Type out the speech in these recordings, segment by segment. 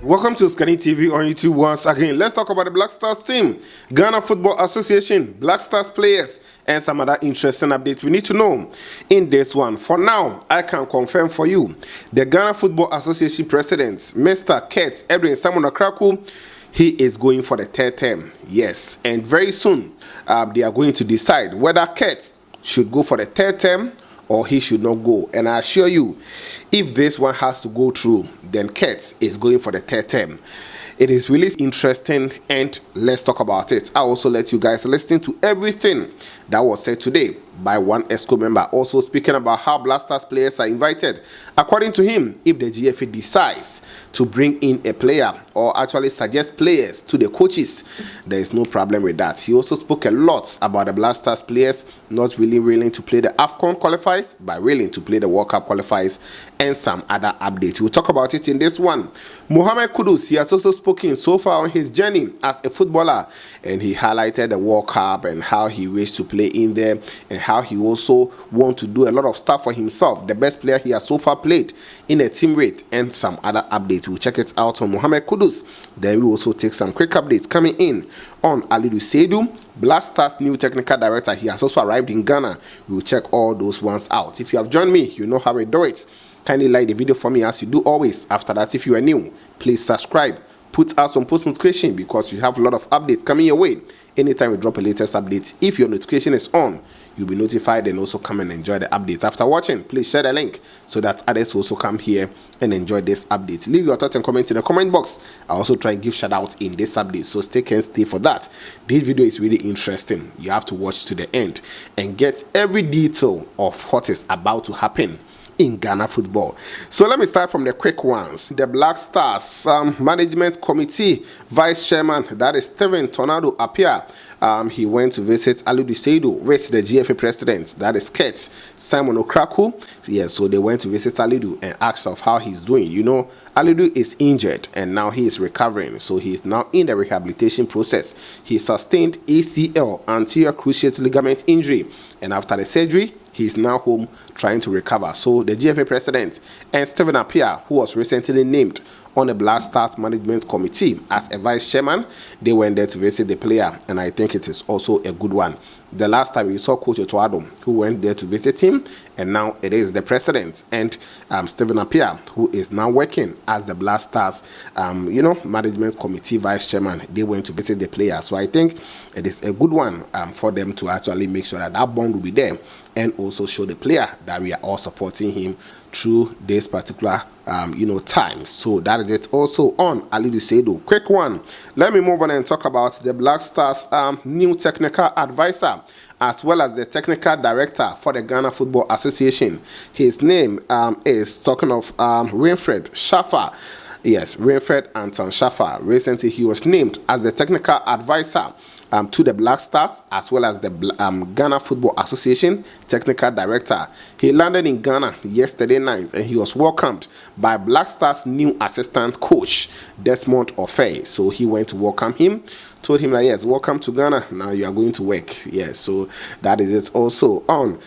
Welcome to OSIKANI TV on YouTube once again. Let's talk about the Black Stars team, Ghana Football Association, Black Stars players, and some other interesting updates we need to know in this one. For now, I can confirm for you, the Ghana Football Association president, Mr. Kurt Edwin Simon Okraku, he is going for the third term. Yes, and very soon they are going to decide whether Kurt should go for the third term or he should not go. And I assure you, if this one has to go through, then Kurt is going for the third term. It is really interesting, and let's talk about it. I also let you guys listen to everything that was said today by one EXCO member, also speaking about how Black Stars players are invited. According to him, if the GFA decides to bring in a player or actually suggest players to the coaches, there is no problem with that. He also spoke a lot about the Black Stars players not really willing to play the AFCON qualifiers, but willing to play the World Cup qualifiers, and some other updates. We'll talk about it in this one. Mohammed Kudus, he has also spoken so far on his journey as a footballer, and he highlighted the World Cup and how he wished to play in there, and how he also want to do a lot of stuff for himself. The best player he has so far played in a team rate, and some other updates. We'll check it out on Mohammed Kudus. Then we also take some quick updates coming in on Addo Seidu, Black Stars new technical director. He has also arrived in Ghana. We will check all those ones out. If you have joined me, you know how we do it. Kindly like the video for me as you do always. After that, if you are new, please subscribe. Put out some post notification because we have a lot of updates coming your way. Anytime we drop a latest update, if your notification is on, you'll be notified and also come and enjoy the updates. After watching, please share the link so that others also come here and enjoy this update. Leave your thoughts and comment in the comment box. I also try and give shout out in this update, so stay for that. This video is really interesting. You have to watch to the end and get every detail of what is about to happen in Ghana football. So let me start from the quick ones. The Black Stars management committee vice chairman, that is Steven Tornado Apia, he went to visit Addo Seidu with the GFA president, that is Kurt Simon Okraku. Yes, so they went to visit Addo and asked of how he's doing. You know, Addo is injured and now he is recovering, so he is now in the rehabilitation process. He sustained ACL, anterior cruciate ligament injury, and after the surgery, he's now home trying to recover. So the GFA president and Stephen Apia, who was recently named on the Black Stars management committee as a vice chairman, they went there to visit the player, and I think it is also a good one. The last time we saw Coach Otto, who went there to visit him, and now it is the president and Stephen Apia, who is now working as the Black Stars, management committee vice chairman. They went to visit the player, so I think it is a good one for them to actually make sure that that bond will be there, and also show the player that we are all supporting him through this particular time. So that is it also on Addo Seidu. Quick one. Let me move on and talk about the Black Stars new technical advisor, as well as the technical director for the Ghana Football Association. His name is talking of Winfred Schaffer. Yes, Winfred Anton Schaffer. Recently, he was named as the technical advisor to the Black Stars, as well as the Ghana Football Association technical director. He landed in Ghana yesterday night, and he was welcomed by Black Stars new assistant coach, Desmond Ofei. So he went to welcome him, told him that, yes, welcome to Ghana, now you are going to work. Yes, so that is it also on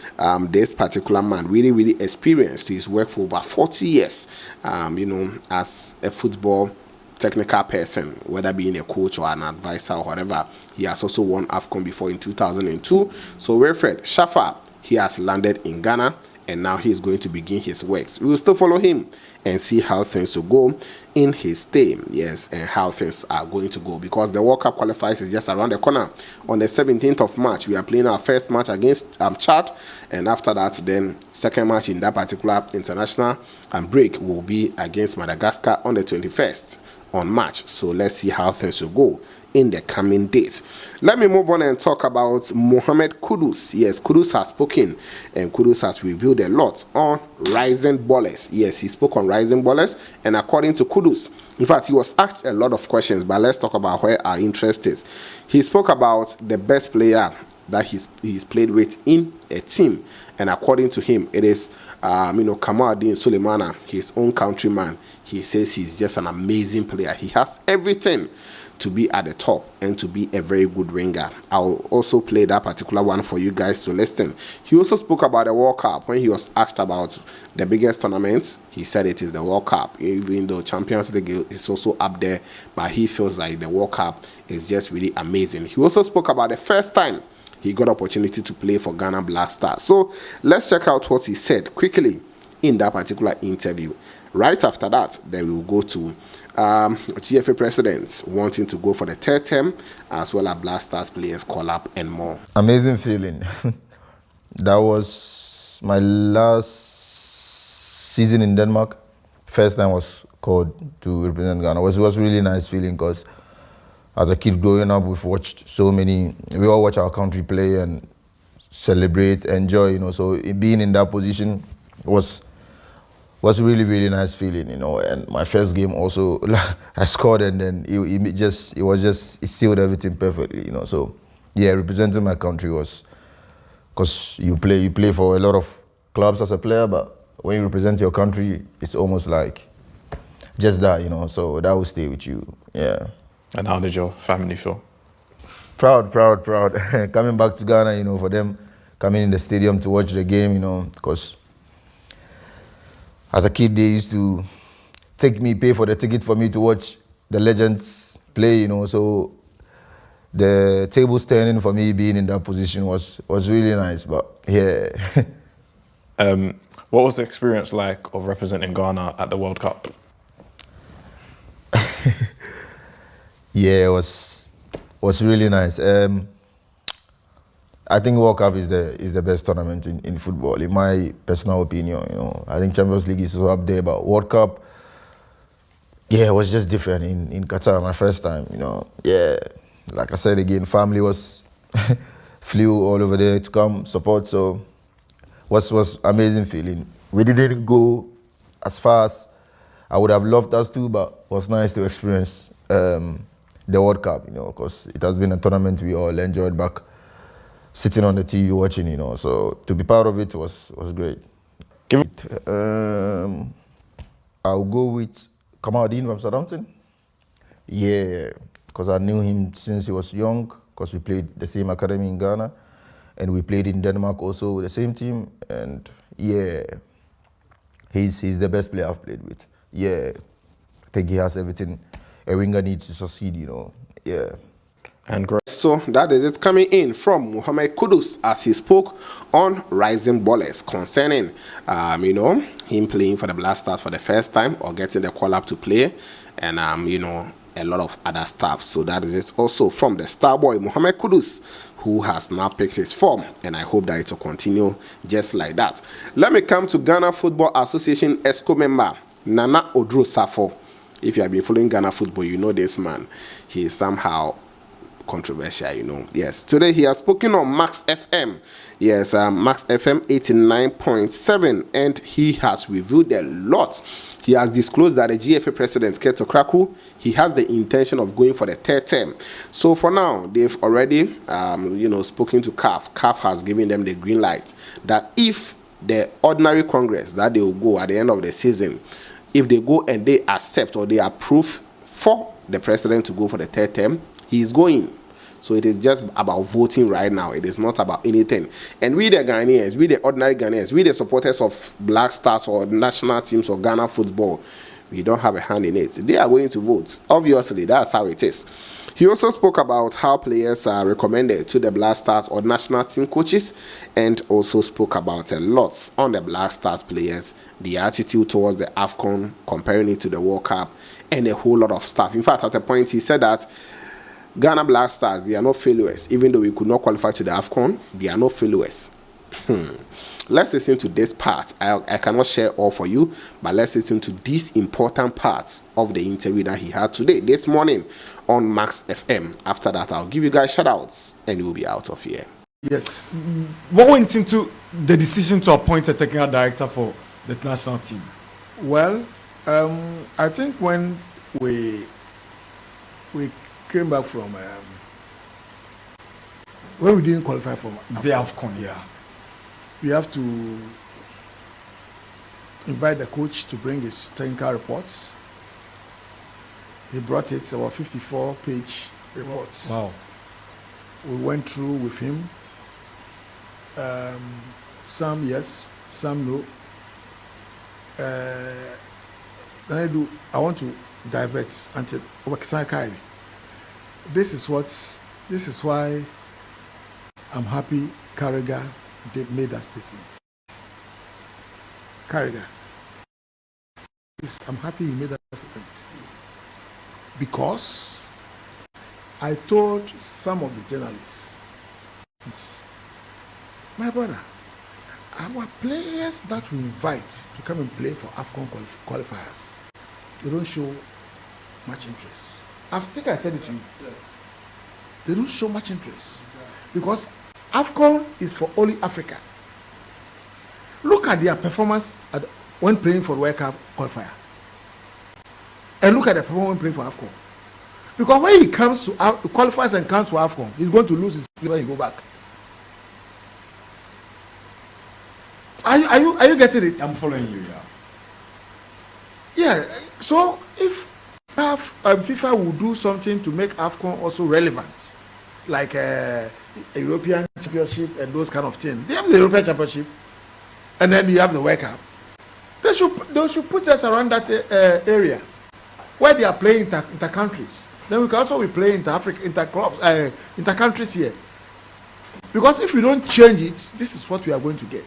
this particular man. Really experienced. He's worked for over 40 years, as a football technical person, whether being a coach or an advisor or whatever. He has also won AFCON before in 2002. So Winfred Schaffer, he has landed in Ghana, and now he is going to begin his works. We will still follow him and see how things will go in his stay, yes, and how things are going to go, because the World Cup qualifiers is just around the corner. On the 17th of March, we are playing our first match against Chad, and after that, then second match in that particular international break will be against Madagascar on the 21st on March. So let's see how things will go in the coming days. Let me move on and talk about Mohammed Kudus. Yes, Kudus has spoken, and Kudus has revealed a lot on rising ballers. Yes, he spoke on rising ballers, and according to Kudus, in fact, he was asked a lot of questions, but let's talk about where our interest is. He spoke about the best player that he's played with in a team, and according to him, it is Kamaluddin Sulemana, his own countryman. He says he's just an amazing player. He has everything to be at the top and to be a very good winger. I'll also play that particular one for you guys to listen. He also spoke about the World Cup. When he was asked about the biggest tournament, he said it is the World Cup, even though Champions League is also up there, but he feels like the World Cup is just really amazing. He also spoke about the first time he got opportunity to play for Ghana Black Stars. So let's check out what he said quickly in that particular interview. Right after that, then we'll go to GFA presidents wanting to go for the third term, as well as Black Stars players call up and more. Amazing feeling. That was my last season in Denmark. First time I was called to represent Ghana. It was really nice feeling because as a kid growing up, we've watched so many. We all watch our country play and celebrate, enjoy. So being in that position was really, really nice feeling. And my first game also, I scored, and then it sealed everything perfectly. So yeah, representing my country was, because you play for a lot of clubs as a player, but when you represent your country, it's almost like just that. So that will stay with you. Yeah. And how did your family feel? Proud. Coming back to Ghana, for them coming in the stadium to watch the game, because as a kid they used to pay for the ticket for me to watch the legends play, so the tables turning for me being in that position was really nice. But yeah. What was the experience like of representing Ghana at the World Cup? Yeah, it was really nice. I think World Cup is the best tournament in football, in my personal opinion. I think Champions League is also up there, but World Cup, yeah, it was just different in Qatar. My first time, Yeah, like I said again, family flew all over there to come support. So was amazing feeling. We didn't go as far as I would have loved us to, but it was nice to experience the World Cup, because it has been a tournament we all enjoyed back sitting on the TV watching, So to be part of it was great. I'll go with Kamal from Southampton. Yeah, because I knew him since he was young, because we played the same academy in Ghana, and we played in Denmark also with the same team. And yeah, he's the best player I've played with. Yeah, I think he has everything a winger needs to succeed, Yeah. And great. So that is it coming in from Mohammed Kudus as he spoke on Rising Ballers concerning, him playing for the Black Stars for the first time or getting the call up to play, and a lot of other stuff. So that is it also from the star boy Mohammed Kudus, who has now picked his form, and I hope that it will continue just like that. Let me come to Ghana Football Association EXCO member Nana Odro Safo. If you have been following Ghana football, you know this man. He is somehow controversial, Yes, today he has spoken on Max FM. Yes, Max FM 89.7, and he has revealed a lot. He has disclosed that the GFA president, Okraku, he has the intention of going for the third term. So for now, they've already, spoken to CAF. CAF has given them the green light that if the ordinary Congress that they will go at the end of the season, if they go and they accept or they approve for the president to go for the third term, he is going. So it is just about voting right now. It is not about anything. And we the Ghanaians, we the ordinary Ghanaians, we the supporters of Black Stars or national teams or Ghana football, we don't have a hand in it. They are going to vote. Obviously, that's how it is. He also spoke about how players are recommended to the Black Stars or national team coaches, and also spoke about a lot on the Black Stars players, the attitude towards the AFCON, comparing it to the World Cup, and a whole lot of stuff. In fact, at a point, he said that Ghana Black Stars, they are not failures. Even though we could not qualify to the AFCON, they are not failures. Let's listen to this part. I cannot share all for you, but let's listen to these important parts of the interview that he had today, this morning on Max FM. After that, I'll give you guys shout outs and we'll be out of here. Yes. What went into the decision to appoint a technical director for the national team? Well, I think when we came back from when we didn't qualify for the AFCON, yeah, we have to invite the coach to bring his technical reports. He brought it, about 54-page reports. Wow. We went through with him. Some yes, some no. Then I want to divert until this is why I'm happy Carragher made that statement. Carragher, I'm happy he made that statement because I told some of the journalists, my brother, our players that we invite to come and play for AFCON qualifiers, they don't show much interest. I think I said it to you. They don't show much interest because AFCON is for only Africa. Look at their performance when playing for the World Cup qualifier, and look at their performance when playing for AFCON. Because when he comes to qualifies and comes for AFCON, he's going to lose his place when he go back. Are you getting it? I'm following you, yeah. Yeah. So if FIFA will do something to make AFCON also relevant, like a European Championship and those kind of things, they have the European Championship, and then you have the World Cup. They should put us around that area where they are playing inter countries. Then we can also be playing inter countries here. Because if we don't change it, this is what we are going to get.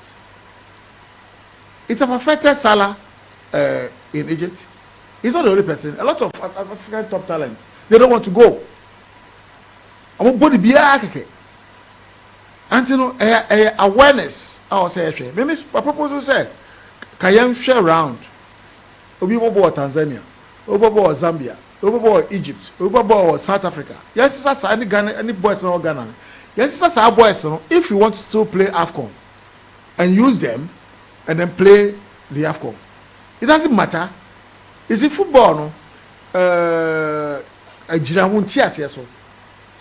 It's affected Salah in Egypt. He's not the only person. A lot of African top talents, they don't want to go. I'm body be and you know awareness. I was saying, maybe a proposal said, can share around? Obi bobo Tanzania, Obi bobo Zambia, Obi bobo Egypt, Obi bobo South Africa. Yes, it's any Ghana, any boys in Ghana. Yes, it's our boys. If you want to still play AFCON and use them, and then play the AFCON, it doesn't matter. Is it football? No.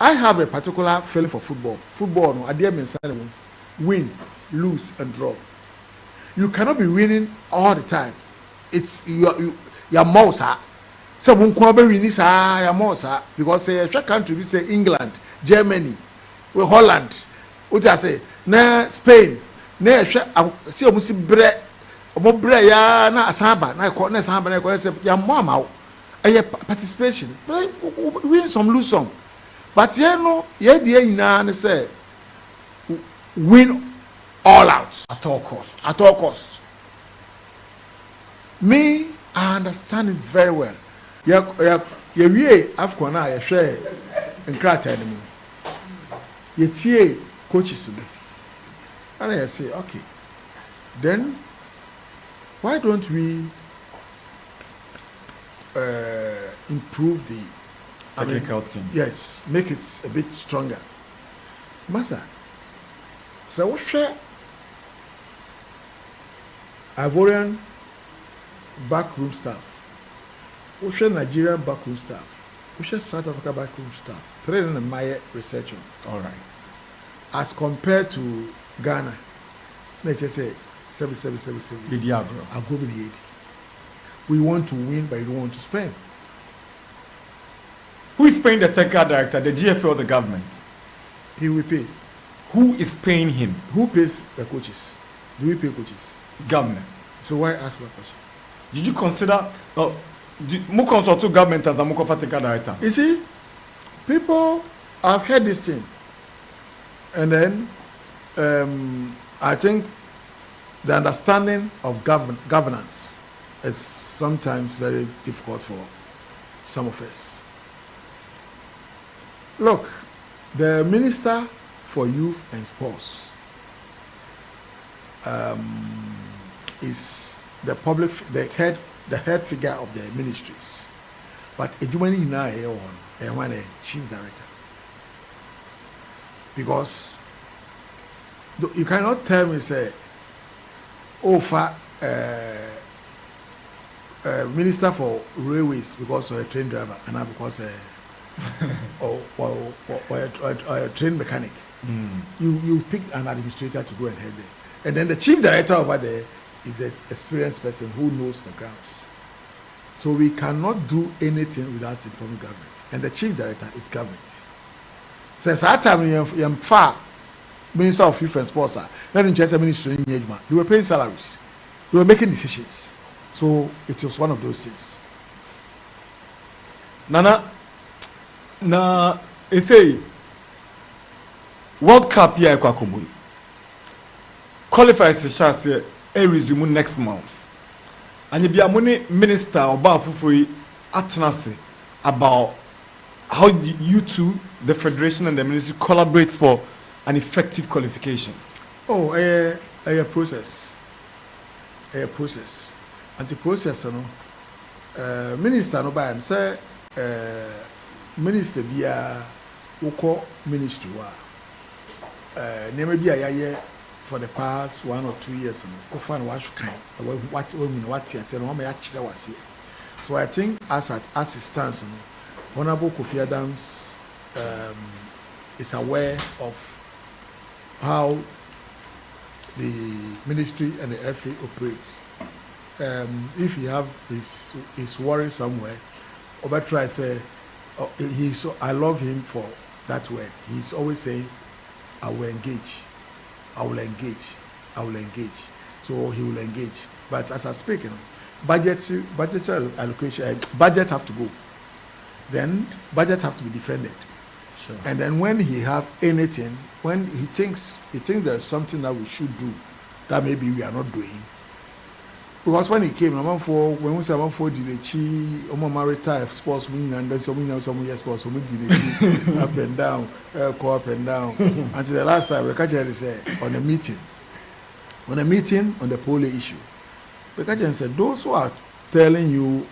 I have a particular feeling for football. Football, no, I win, lose, and draw. You cannot be winning all the time. It's your mouse. So when win this, your mouse because a country we say England, Germany, Holland, what I say, na Spain, na see almost bre ya na asaba na asaba na say ya mama participation. Win some, lose some. But you know, you say win all out At all costs. At all costs. Me, I understand it very well. We AFCON na you share in crata anymore. You tie coaches, and I say, okay, then why don't we improve the Technical team. Yes, make it a bit stronger. Masa, so we share Ivorian backroom staff, we share Nigerian backroom staff, we share South Africa backroom staff, training and my research on. All right. As compared to Ghana, let's just say 7. The Diablo. I'll go with the 80. We want to win, but you don't want to spend. Who is paying the technical director, the GFA or the government? He will pay. Who is paying him? Who pays the coaches? Do we pay coaches? Government. So why ask that question? Did you consider more consult to government as a more technical director? You see, people have heard this thing, and then I think the understanding of governance is sometimes very difficult for some of us. Look, the Minister for Youth and Sports is the head figure of the ministries, but Ejumani now a chief director, because you cannot tell me say, Minister for Railways because of a train driver and not because or a train mechanic. You pick an administrator to go and head there, and then the chief director over there is the experienced person who knows the grounds. So we cannot do anything without informing government. And the chief director is government. Since that time, I'm far Minister of Youth and Sports, not in just a ministry in Yejma. They were paying salaries. They were making decisions. So it was one of those things. Nana, they say World Cup here Okraku. Qualifies the chance here resume next month. And you be a money minister about Atnasi about how you two, the federation and the ministry, collaborate for an effective qualification. Oh, a process. A process. And the process, you know, minister no by and say, minister be a woko ministry wa. Name be a year for the past 1 or 2 years. Go find what kind, what you say, no me actually was here. So I think as it stands, Honorable Kofi Adams is aware of how the ministry and the FA operates. If he have his worry somewhere, Oba try say, I love him for that word. He's always saying, I will engage, I will engage, I will engage. So he will engage. But as I speak, budgetary allocation, budget have to go. Then budget have to be defended. Sure. And then when he have anything, when he thinks there's something that we should do that maybe we are not doing. Because when he came, when we say Dinechi, maritime sports, we and some years sports, we Dinechi up and down, up and down. Until the last time, Rekajan said on a meeting on the polio issue, Rekajan said those who are telling you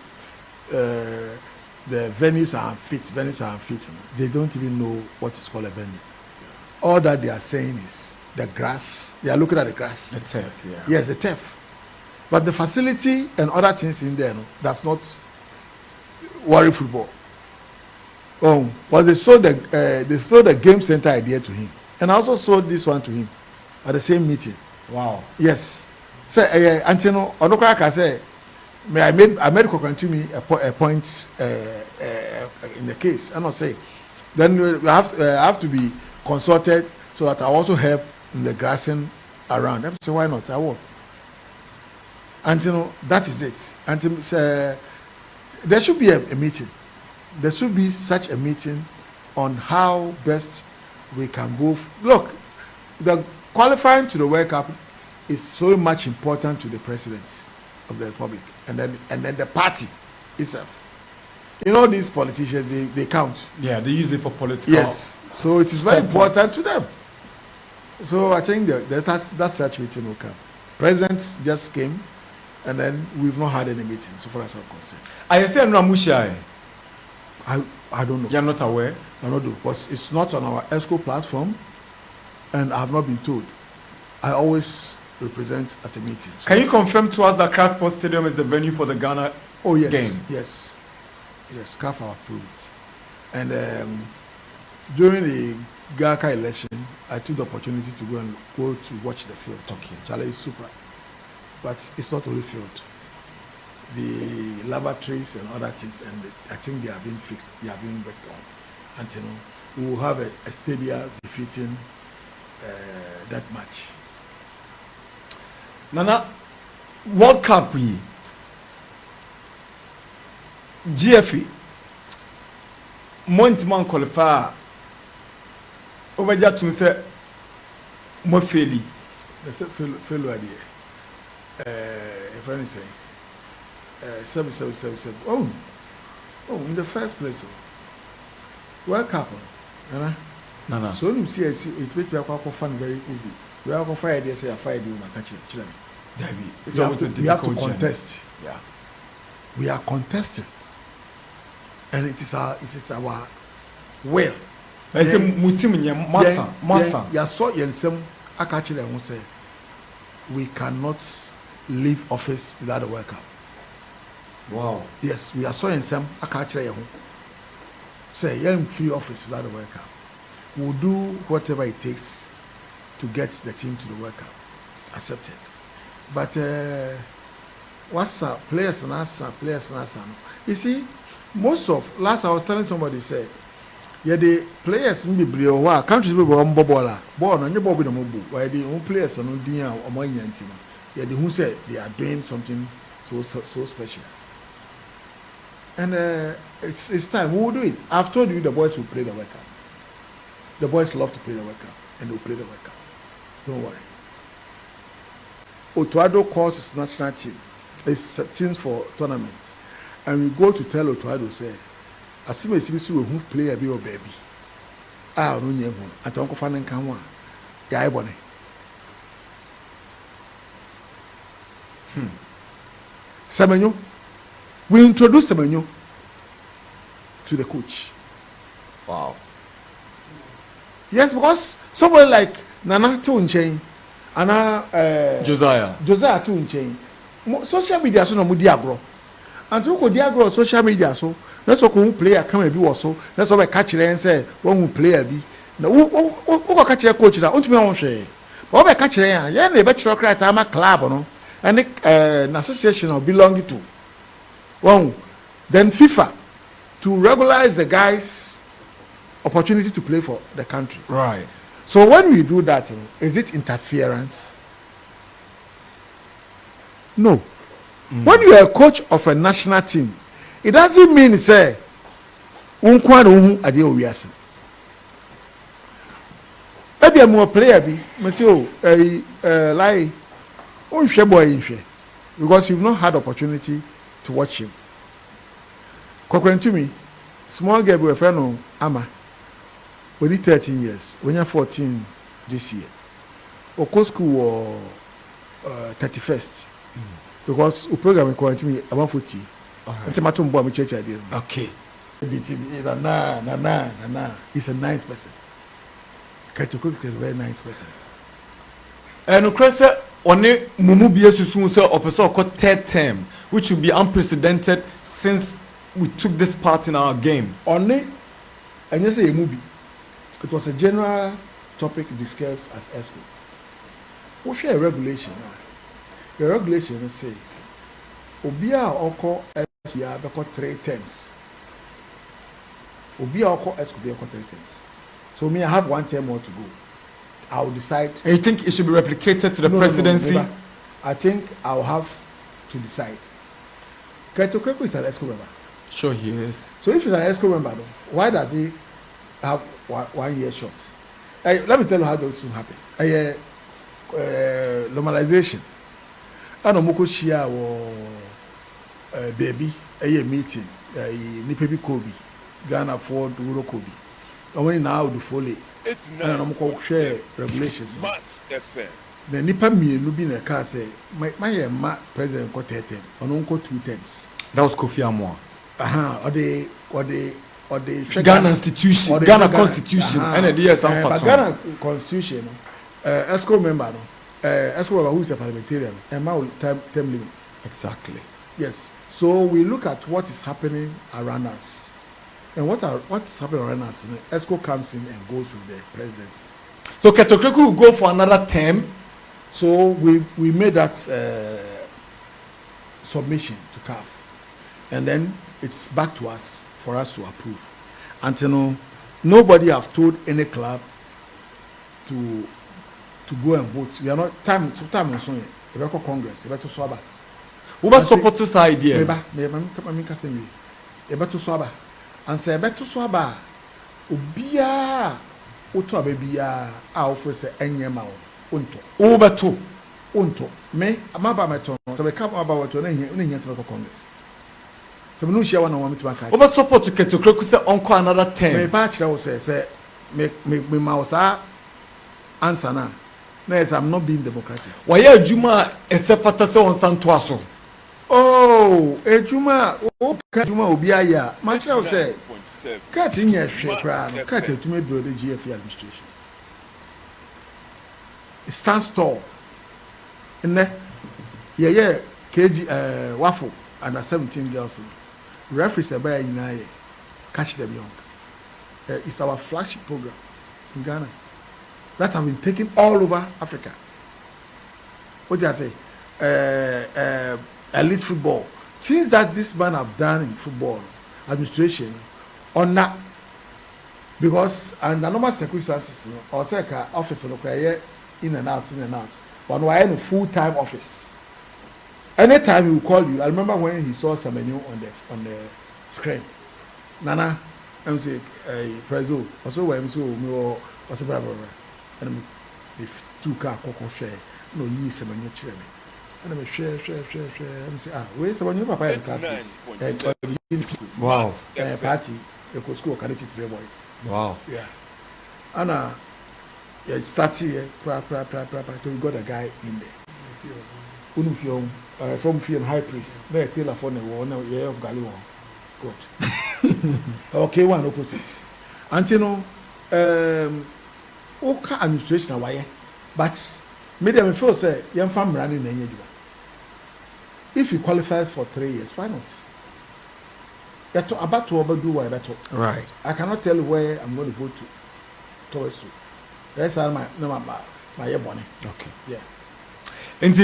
the venues are unfit, they don't even know what is called a venue. All that they are saying is the grass. They are looking at the grass. The turf, yeah. Yes, the turf. But the facility and other things in there, no, that's not worry football. But they sold the game center idea to him, and I also sold this one to him at the same meeting. Wow. Yes. So, Antino, Okraku say, I made Kokran to me a point in the case, and I say, then we have to be consulted so that I also help in the grassing around. I say, why not? I will. And that is it. And there should be a meeting. There should be such a meeting on how best we can both look. The qualifying to the World Cup is so much important to the president of the republic, and then the party itself. You know, these politicians, they count. Yeah, they use it for political. Yes, so it is very important to them. So I think that such meeting will come. President just came, and then we've not had any meeting so far as I'm concerned. I say Ramusha. I don't know. You're not aware? I don't know, because it's not on our EXCO platform, and I have not been told. I always represent at a meeting. So can you confirm to us that Accra Sports Stadium is the venue for the Ghana game? Yes. CAF are approved. And during the GACA election, I took the opportunity to go to watch the field. Okay. Charlie is super. But it's not only field. The lavatories and other things, and I think they are being fixed, they are being worked on. And we will have a stadium defeating that match. Nana, World Cup GFE Montman qualify over there to say more fairly. They said failure idea. If anything, 777. Oh, in the first place, World Cup, Nana. So you see, it makes me fun very easy. We are going to fire. They say, "I fire you, my country." We have to contest. Yeah, we are contesting, and it is our will. I say, massa. You saw Yensem Akachi and say, we cannot leave office without a World Cup. Wow. Yes, we are so Yensem Akachi. Say, you're in free office without a World Cup. We'll do whatever it takes to get the team to the World Cup. Accepted. But what's up? Players and asa. You see, most of last I was telling somebody say, yeah, the players in the Brio, countries be born bobola, born on your bobby the mobu. Why the own players are not doing or my yantina. Yeah, the who said they are doing something so special. And it's time. We will do it. I've told you the boys will play the World Cup. The boys love to play the World Cup, and they'll play the World Cup. Don't worry. Otto calls his national team. It's teams for tournament. And we go to tell Otto, say, as soon as we who play a bit or baby. Ah, no, you won't. I don't go find come one. Yeah, I want it. Semenyo. We introduce Semenyo to the coach. Wow. Yes, because somebody like Nana Tunchain and Josiah Tunchain, social media so no mu diagro. And to go diagro social media so let's go who player come and be also. Let's go catch them and say one who player be. Na who catch the coach na untumi won hwe. But we catch them ya na be tro cry time club no. And an association of belonging to one then FIFA to regularize the guys opportunity to play for the country. Right. So when we do that, is it interference? No. When you are a coach of a national team, it doesn't mean say unkwan ade owiase. Maybe I'm a player be monsieur like unhwe boy nhwe because you've not had opportunity to watch him. Kokwen to me, small girl we friend no ama. We need 13 years. When you're 14 this year. Oko school was 31st. Because the program required me about 40. Until my tomb bomb church idea. Okay. Nah. He's a nice person. Okraku is a very nice person. And Okraku only mumu biye susun say opeso ko third term, which will be unprecedented since we took this part in our game. Only and you say a movie. It was a general topic discussed at EXCO. We share a regulation. The regulation say, Obia Oko SBA because 3 terms. Obia Oko SBA because 3 terms. So me, I have 1 term more to go. I will decide. And you think it should be replicated to the presidency? No, I think I'll have to decide. Okraku is an EXCO member. Sure he is. So if he's an EXCO member, why does he have 1 year short? Let me tell you how those things happen. Normalization. I know Moko Shia or baby a meeting. Nipebi Kobe, Ghana for Duro Kobe. I want now to follow. And I'm going to share regulations. The Nipa me no be in a car say my president got 10 terms, or no 2 terms. That was Kofi Amwa. Or the Ghana Constitution, Ghana Constitution, and the DSM but Ghana Constitution, EXCO member, EXCO member who is a parliamentarian, and my term limit. Exactly. Yes. So we look at what is happening around us, and what is happening around us. EXCO comes in and goes with the presidency. So Okraku will go for another term. So we made that submission to CAF, and then it's back to us for us to approve. Until now, nobody have told any club to go and vote. We are not time on Sunday. We are Congress. We are to Swaba. Who was support this idea? We are to Swaba. And say we are to Swaba. Ubia Otto abia a offer say enyema unto. Obeto. Unto. Me amaba meton. So we come about to any Congress. So we no share one on me to back. Who was support to Okraku say onko another term? Me patch that say me mausa answer na. Yes, I'm not being democratic. Why are Juma esefata se on santoaso? Oh, Juma Obiaya. Marshall say, cut in your share, cut it to me build the GFE administration. It stands tall. And then, yeah, KG Waffle under 17 girls. Referees are by in catch them young. It's our flagship program in Ghana that have been taken all over Africa. What do I say? elite football. Things that this man have done in football administration on that, because under normal circumstances, or say office in and out, but why in a full-time office? Anytime he will call you, I remember when he saw Semenyo on the screen. Nana, I'm saying, Prez, also when so me or what's a brother, and if 2 car cocoa share, no ye Semenyo chile. And I'm share. I'm say, where's Semenyo papa in class? Wow. Party, the school can teach 3 boys. Wow. Yeah. And yeah, started here, we got a guy in there. From Fian High Priest, they tell a phone a year of Galiwan. Good. Okay, one opposite. And you know, okay, administration away, but medium feel say, young family running in any. If he qualifies for 3 years, why not? You're about to overdo what I better. Right. I cannot tell you where I'm going to vote towards to. That's my bonnet. Okay. Yeah. And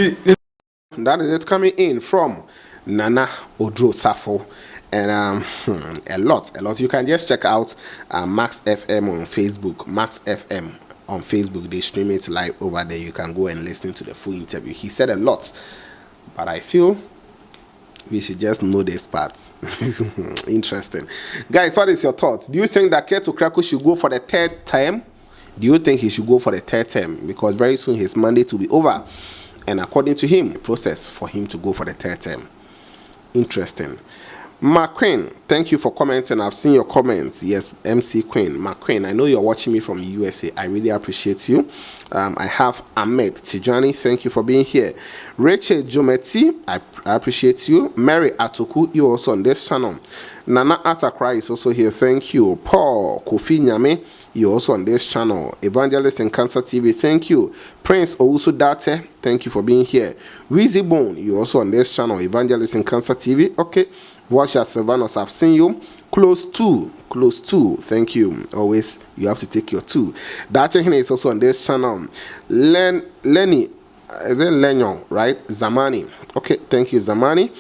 That is it coming in from Nana Odro Safo. And a lot. You can just check out Max FM on Facebook. Max FM on Facebook. They stream it live over there. You can go and listen to the full interview. He said a lot. But I feel we should just know these parts. Interesting. Guys, what is your thoughts? Do you think that Okraku should go for the 3rd term? Do you think he should go for the 3rd term? Because very soon his mandate will be over. And according to him, the process for him to go for the 3rd term. Interesting. McQueen, thank you for commenting. I've seen your comments. Yes, MC Queen. McQueen, I know you're watching me from the USA. I really appreciate you. I have Ahmed Tijani. Thank you for being here. Rachel Jometi, I appreciate you. Mary Atoku, you also on this channel. Nana Atakra is also here. Thank you. Paul Kofi Nyame, you also on this channel. Evangelist in Cancer TV, thank you. Prince Owusu Date, thank you for being here. Weezy Bone, you also on this channel. Evangelist in Cancer TV, okay. Watch at Sylvanos, I've seen you. Close to, thank you. Always, you have to take your 2. That is also on this channel. Lenny, is it Lenyon, right? Zamani, okay, thank you, Zamani.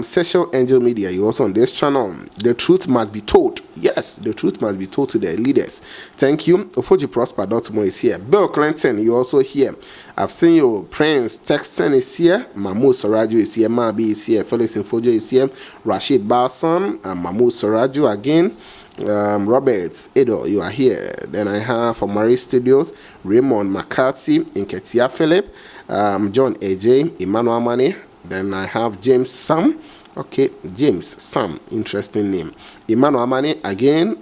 Session Angel Media, you also on this channel. The truth must be told. Yes, the truth must be told to the leaders. Thank you. Ofoji Prosper Dotmo is here. Bill Clinton, you also here. I've seen you. Prince Texan is here. Mahmoud Sorajo is here. Mabi is here. Felix Infojo is here. Rashid Balsam and Mahmoud Sorajo again. Roberts Addo, you are here. Then I have from Marie Studios, Raymond McCarthy, Inketia Philip, John AJ, Emmanuel Mane. Then I have James Sam. Okay, James Sam, interesting name. Emmanuel Amani again.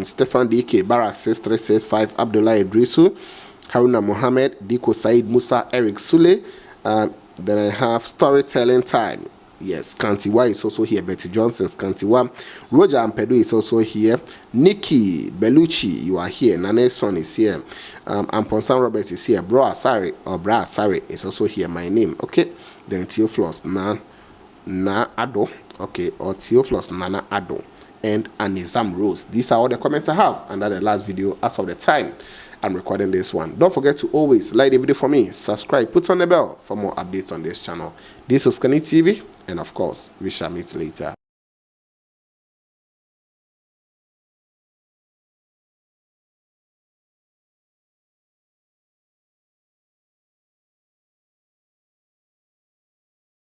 Stefan DK, Barak 6365, Abdullah Idrisu, Haruna Mohammed, Diko Said Musa, Eric Sule. Then I have Storytelling Time. Yes, Kantiwa is also here. Betty Johnson's Kantiwa. Roger Ampedu is also here. Nikki Bellucci, you are here. Nane Son is here. Amponsan Robert is here. Bra Asari is also here. My name. Okay. Then Theophilus Na Addo. Okay. Or Theophilus Nana Addo. And Anizam Rose. These are all the comments I have under the last video as of the time I'm recording this one. Don't forget to always like the video for me, subscribe, put on the bell for more updates on this channel. This is OSIKANI TV, and of course, we shall meet later.